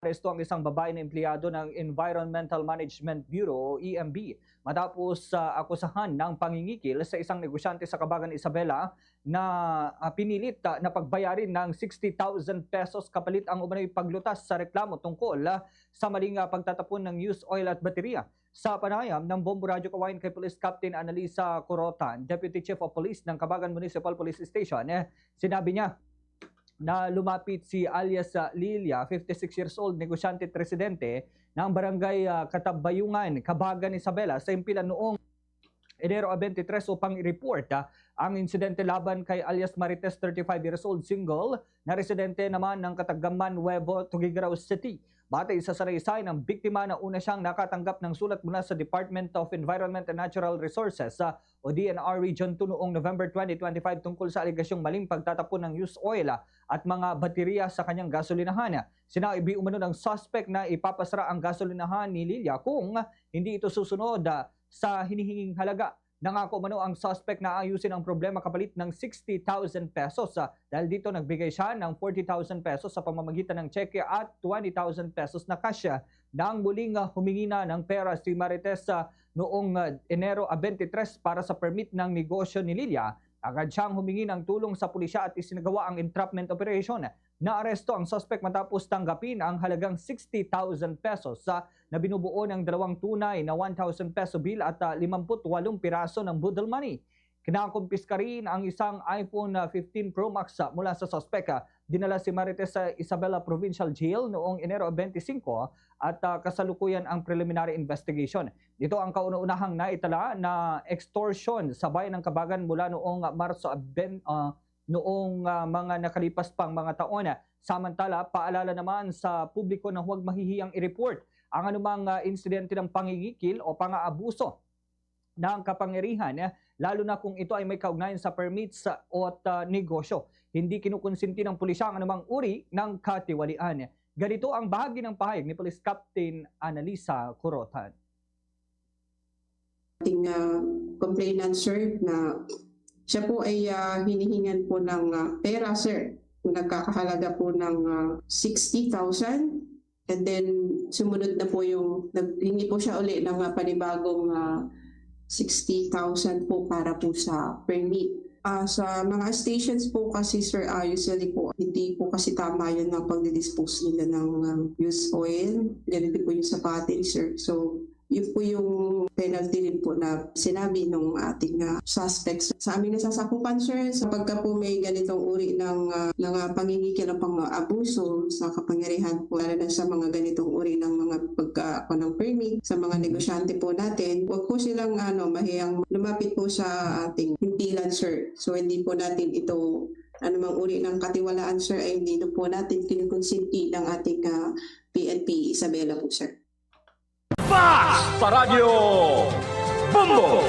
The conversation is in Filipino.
Aresto ang isang babae na empleyado ng Environmental Management Bureau o EMB matapos akusahan ng pangingikil sa isang negosyante sa Cabagan, Isabela na pinilit na pagbayarin ng 60,000 pesos kapalit ang umano'y paglutas sa reklamo tungkol sa maling pagtatapon ng used oil at baterya. Sa panayam ng Bombo Radyo Kawayan kay Police Captain Analisa Corotan, Deputy Chief of Police ng Cabagan Municipal Police Station, sinabi niya na lumapit si alias Lilia, 56 years old, negosyante at residente ng barangay Katabayungan, Cabagan, Isabela sa impilan noong Enero 23 upang i-report ang insidente laban kay alias Marites, 35 years old, single, na residente naman ng Katagaman, Nuevo, Tuguegarao City. Batay sa saraysay ng biktima na una siyang nakatanggap ng sulat mula sa Department of Environment and Natural Resources o DNR Region 2 noong November 2025 tungkol sa aligasyong maling pagtatapon ng used oil at mga baterya sa kanyang gasolinahan. Sinabi umano ng suspect na ipapasara ang gasolinahan ni Lilia kung hindi ito susunod sa hinihinging halaga. Nangako umano ang suspect na ayusin ang problema kapalit ng 60,000 pesos. Dahil dito nagbigay siya ng 40,000 pesos sa pamamagitan ng cheque at 20,000 pesos na cash. Nang muling humingi na ng pera si Marites noong Enero 23 para sa permit ng negosyo ni Lilia, agad siyang humingi ng tulong sa pulisya at isinagawa ang entrapment operation. Naaresto ang suspect matapos tanggapin ang halagang 60,000 pesos na binubuo ng dalawang tunay na 1,000 peso bill at 58 piraso ng budol money. Kinakumpiska rin ang isang iPhone 15 Pro Max mula sa suspect. Dinala si Marites sa Isabela Provincial Jail noong Enero 25 at kasalukuyan ang preliminary investigation. Dito ang kauna-unahang naitala na extortion sa bayan ng Cabagan mula noong Marso noong mga nakalipas pang mga taon. Samantala, paalala naman sa publiko na huwag mahihiyang i-report ang anumang insidente ng pangingikil o pang-aabuso ng kapangyarihan, lalo na kung ito ay may kaugnayan sa permits o negosyo. Hindi kinukonsinti ng pulisya ang anumang uri ng katiwalian. Ganito ang bahagi ng pahayag ni Police Captain Analisa Corotan. Ating complainant, sir, na siya po ay hinihingan po ng pera, sir. Nagkakahalaga po ng 60,000. And then sumunod na po yung, naghingi po siya uli ng panibagong 60,000 po para po sa permit. Sa mga stations po kasi, sir, usually po, hindi po kasi tama yun na pag-dispose nila ng used oil. Ganito po yung sa patin, sir. So, yun po yung penalty rin po na sinabi ng ating suspects. Sa aming nasasakupan, sir, sa pagka po may ganitong uri ng pangingikil ng pang-abuso sa kapangyarihan po, lalo na sa mga ganitong uri ng mga pagka ng permit, sa mga negosyante po natin, huwag po silang mahiyang lumapit po sa ating himpilan, sir. So hindi po natin ito anumang uri ng katiwalaan, sir, ay hindi po natin kinukonsinti ng ating PNP Isabela po, sir. Sa Radyo Bombo!